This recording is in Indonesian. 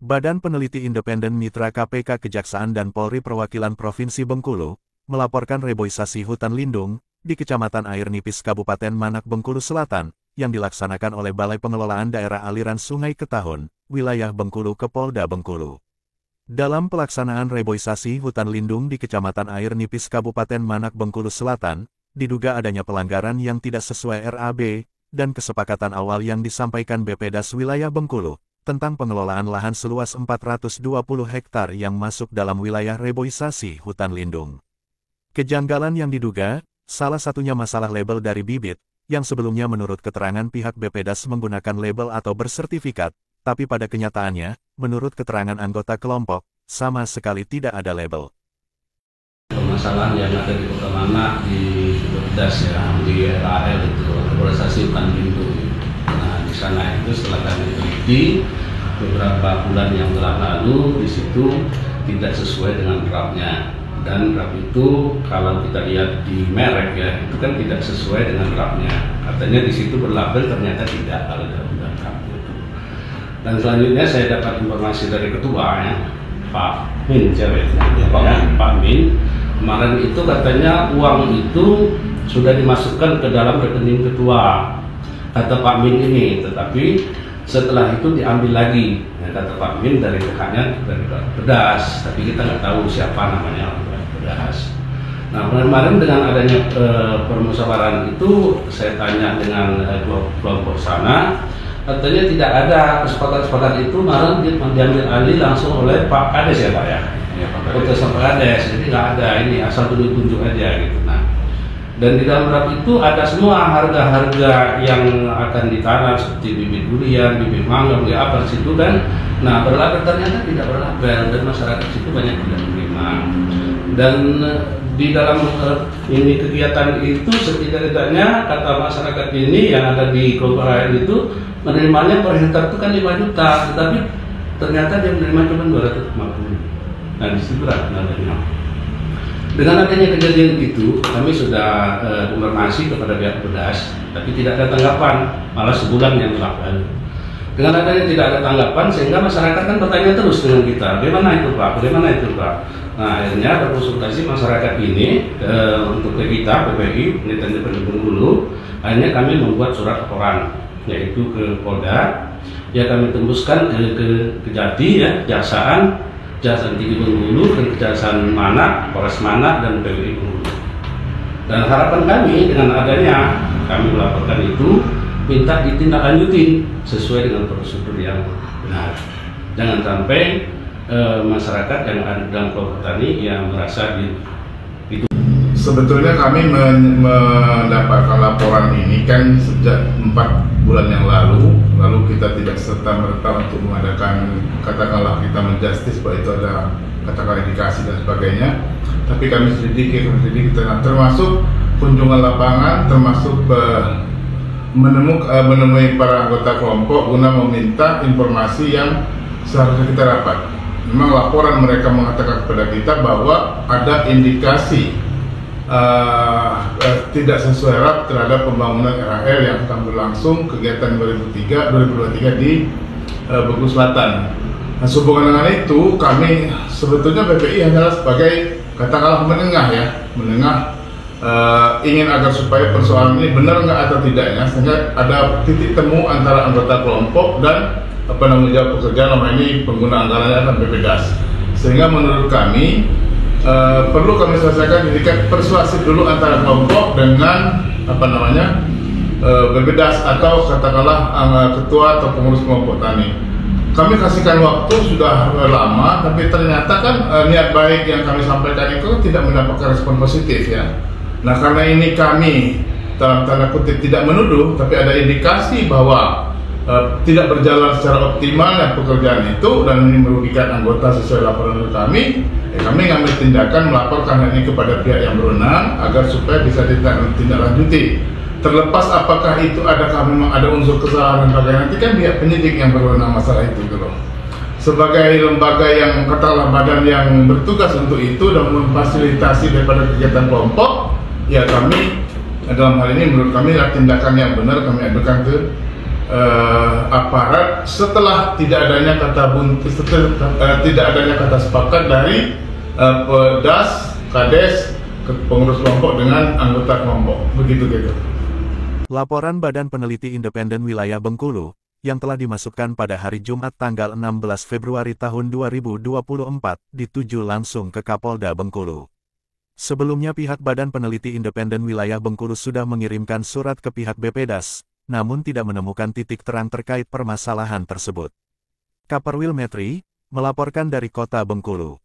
Badan Peneliti Independen Mitra KPK Kejaksaan dan Polri Perwakilan Provinsi Bengkulu, melaporkan reboisasi hutan lindung di Kecamatan Air Nipis Kabupaten Manak Bengkulu Selatan, yang dilaksanakan oleh Balai Pengelolaan Daerah Aliran Sungai Ketahun, wilayah Bengkulu ke Polda Bengkulu. Dalam pelaksanaan reboisasi hutan lindung di Kecamatan Air Nipis Kabupaten Manak Bengkulu Selatan, diduga adanya pelanggaran yang tidak sesuai RAB, dan kesepakatan awal yang disampaikan BPDAS wilayah Bengkulu, tentang pengelolaan lahan seluas 420 hektar yang masuk dalam wilayah reboisasi hutan lindung. Kejanggalan yang diduga, salah satunya masalah label dari bibit, yang sebelumnya menurut keterangan pihak BPDAS menggunakan label atau bersertifikat, tapi pada kenyataannya, menurut keterangan anggota kelompok, sama sekali tidak ada label. Permasalahan yang ada di Kota Manak di BPDAS ya, di RAL itu, reboisasi hutan lindung. Nah, di sana itu setelah kami teliti beberapa bulan yang telah lalu, di situ tidak sesuai dengan RAB-nya. Dan RAB itu kalau kita lihat di merek ya, itu kan tidak sesuai dengan RAB-nya. Katanya di situ berlabel, ternyata tidak kalau dalam RAB itu. Dan selanjutnya saya dapat informasi dari ketua ya, Pak Min, Pak Min. Kemarin itu katanya uang itu sudah dimasukkan ke dalam rekening ketua, kata Pak Min ini, tetapi setelah itu diambil lagi, ya, kata Pak Min dari rekannya dari BPDAS, tapi kita nggak tahu siapa namanya BPDAS. Nah, kemarin dengan adanya permusyawaratan itu, saya tanya dengan dua kelompok sana, katanya tidak ada kesepakatan itu, malah diambil alih langsung oleh Pak Kades ya Pak ya, Pak Kades, jadi nggak ada ini, asal tunjuk aja gitu. Nah, dan di dalam RAB itu ada semua harga-harga yang akan ditanam seperti bibit durian, bibit mangga, bibit apa di situ kan. Nah, berlabel ternyata tidak berlabel dan masyarakat situ banyak tidak menerima. Dan di dalam ini kegiatan itu setidak-tidaknya kata masyarakat ini yang ada di kelompok lain itu menerimanya per hektar itu kan 5 juta, tetapi ternyata dia menerima cuma 250. Nah, di situ namanya. Dengan adanya kejadian itu, kami sudah konfirmasi kepada pihak BPDAS, tapi tidak ada tanggapan, malah sebulan yang lalu. Dengan adanya tidak ada tanggapan, sehingga masyarakat kan bertanya terus dengan kita, bagaimana itu Pak, bagaimana itu Pak. Nah, akhirnya berkonsultasi masyarakat ini untuk kita, PPI, Penelitian Independen Bengkulu, akhirnya kami membuat surat laporan, yaitu ke Polda, ya kami tembuskan ke Kejati, ya, Kejaksaan Tinggi Bengkulu dan Kejaksaan Manak, Polres Manak dan PWI Bengkulu. Dan harapan kami dengan adanya kami melaporkan itu minta ditindaklanjuti sesuai dengan prosedur yang benar. Jangan sampai masyarakat yang ada dalam kelompok tani yang merasa itu. Sebetulnya kami mendapatkan laporan ini kan sejak 4 bulan yang lalu kita tidak serta-merta untuk mengadakan, katakanlah kita menjustis bahwa itu ada katakanlah indikasi dan sebagainya, tapi kami selidiki termasuk kunjungan lapangan, termasuk menemui para anggota kelompok guna meminta informasi yang seharusnya kita dapat. Memang laporan mereka mengatakan kepada kita bahwa ada indikasi tidak sesuai RAB terhadap pembangunan RAL yang akan berlangsung kegiatan 2023 di Bengkulu Selatan. Nah, sehubungan dengan itu, kami sebetulnya BPI hanyalah sebagai katakanlah menengah ingin agar supaya persoalan ini benar nggak atau tidaknya, sehingga ada titik temu antara anggota kelompok dan penanggung jawab pekerjaan, nama ini pengguna anggarannya adalah BPDAS. Sehingga menurut kami perlu kami selesaikan tingkat persuasif dulu antara kelompok dengan BPDAS atau katakanlah ketua atau pengurus kelompok tani. Kami kasihkan waktu sudah lama, tapi ternyata kan niat baik yang kami sampaikan itu tidak mendapatkan respon positif ya. Nah, karena ini kami dalam tanda kutip tidak menuduh, tapi ada indikasi bahwa tidak berjalan secara optimal ya pekerjaan itu dan ini merugikan anggota sesuai laporan kami, kami ngambil tindakan melaporkan hal ini kepada pihak yang berwenang agar supaya bisa ditindaklanjuti. Terlepas apakah itu memang ada unsur kesalahan dan sebagainya, nanti kan pihak penyidik yang berwenang masalah itu gitu loh. Sebagai lembaga yang katakanlah badan yang bertugas untuk itu dan memfasilitasi daripada kegiatan kelompok, ya kami dalam hal ini menurut kami tindakan yang benar kami adukan ke aparat setelah tidak adanya kata sepakat dari Das, Kades, pengurus kelompok dengan anggota kelompok, begitu. Laporan Badan Peneliti Independen Wilayah Bengkulu, yang telah dimasukkan pada hari Jumat tanggal 16 Februari tahun 2024, dituju langsung ke Kapolda Bengkulu. Sebelumnya pihak Badan Peneliti Independen Wilayah Bengkulu sudah mengirimkan surat ke pihak BPDAS, namun tidak menemukan titik terang terkait permasalahan tersebut. Kaperwil Metri, melaporkan dari Kota Bengkulu.